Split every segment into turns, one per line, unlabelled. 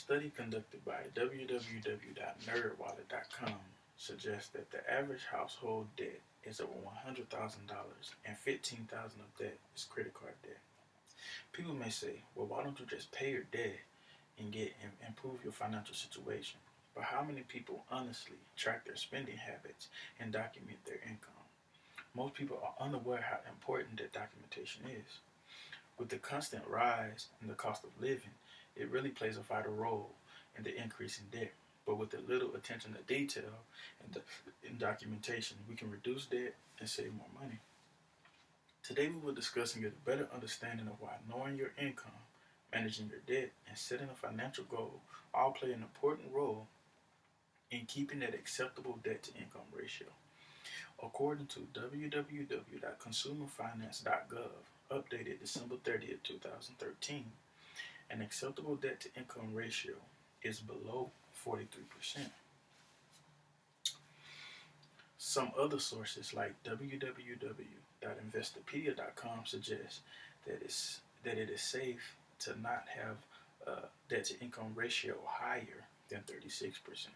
study conducted by www.nerdwallet.com suggests that the average household debt is over $100,000 and $15,000 of that is credit card debt. People may say, well, why don't you just pay your debt and improve your financial situation? But how many people honestly track their spending habits and document their income? Most people are unaware how important that documentation is. With the constant rise in the cost of living, it really plays a vital role in the increase in debt. But with a little attention to detail and documentation, we can reduce debt and save more money. Today we will discuss and get a better understanding of why knowing your income, managing your debt, and setting a financial goal all play an important role in keeping that acceptable debt to income ratio. According to www.consumerfinance.gov, updated December 30th, 2013, an acceptable debt to income ratio is below 43%. Some other sources like www.investopedia.com suggest that it is safe to not have a debt to income ratio higher than 36%.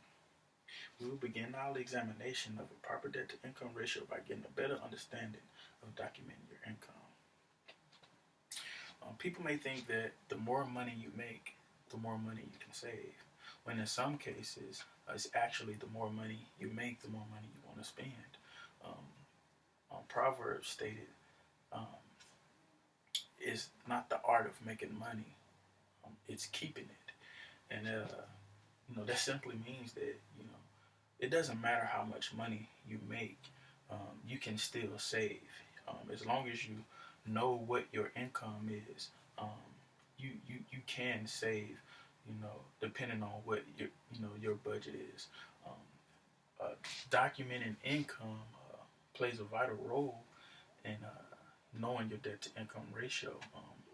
We will begin our examination of a proper debt to income ratio by getting a better understanding of documenting your income. People may think that the more money you make, the more money you can save, when in some cases, it's actually the more money you make, the more money you want to spend. Proverbs stated, it's not the art of making money, it's keeping it. And, that simply means that, it doesn't matter how much money you make, you can still save. As long as you know what your income is, you can save, depending on what your budget is. Documenting income plays a vital role in knowing your debt to income ratio.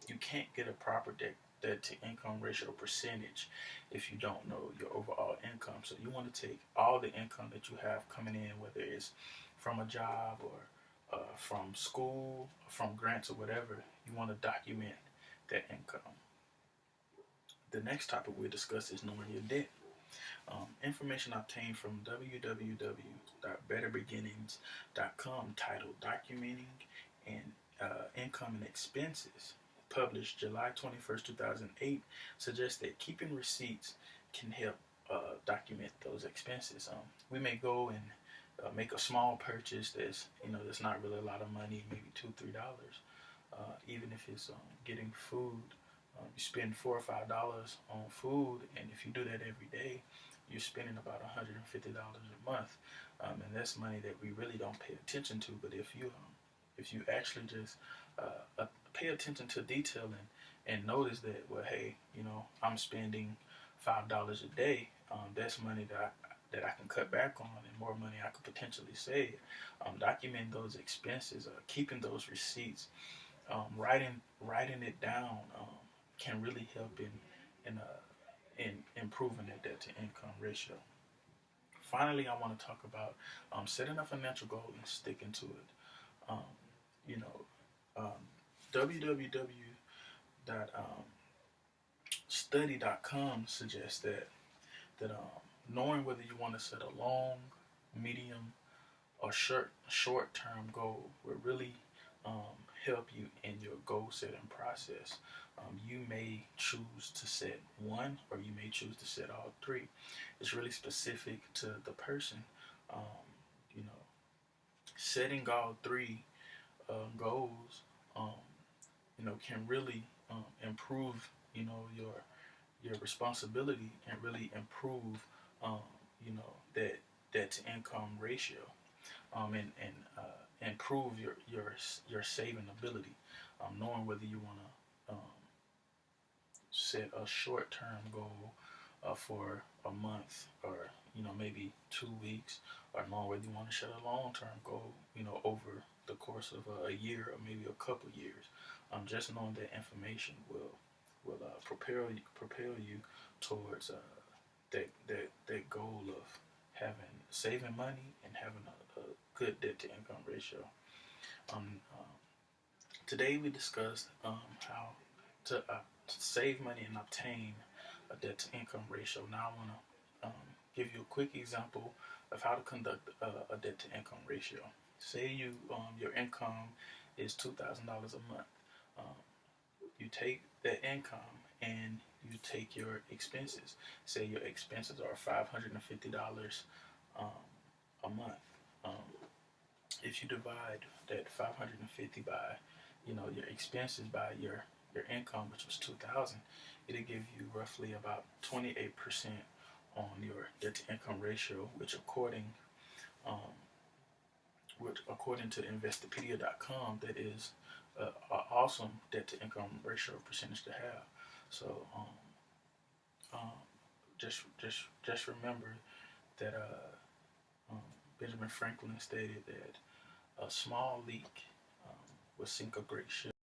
You can't get a proper debt to income ratio percentage if you don't know your overall income. So you want to take all the income that you have coming in, whether it's from a job or from school, from grants or whatever. You want to document that income. The next topic we'll discuss is knowing your debt. Information obtained from www.betterbeginnings.com titled Documenting and Income and Expenses, published July 21st, 2008, suggests that keeping receipts can help document those expenses. We may go and make a small purchase that's not really a lot of money, maybe $2-3. Even if it's getting food, you spend $4 or $5 on food, and if you do that every day, you're spending about $150 a month, and that's money that we really don't pay attention to. But if you actually just pay attention to detail and notice that, well, hey, I'm spending $5 a day. That's money that I can cut back on, and more money I could potentially save. Documenting those expenses, keeping those receipts, writing it down can really help in improving that debt to income ratio. Finally, I want to talk about setting a financial goal and sticking to it. www.study.com suggests that knowing whether you want to set a long, medium, or short-term goal will really help you in your goal setting process. You may choose to set one, or you may choose to set all three. It's really specific to the person. Setting all three goals, can really improve, your responsibility and really improve, that to income ratio, and improve your saving ability. Knowing whether you want to set a short-term goal for a month, or maybe 2 weeks, or knowing whether you want to set a long-term goal, over the course of a year or maybe a couple years. Just knowing that information will propel you towards that goal of saving money and having a good debt to income ratio. Today we discussed how to save money and obtain a debt to income ratio. Now I want to give you a quick example of how to conduct a debt to income ratio. Say your income is $2,000 a month. Um, you take that income and you take your expenses. Say your expenses are $550 a month. Um, if you divide that 550 by, your expenses by your income, which was 2,000, it'll give you roughly about 28% on your debt to income ratio, um, which according to Investopedia.com, that is an awesome debt to income ratio percentage to have. So um, just remember that Benjamin Franklin stated that a small leak will sink a great ship.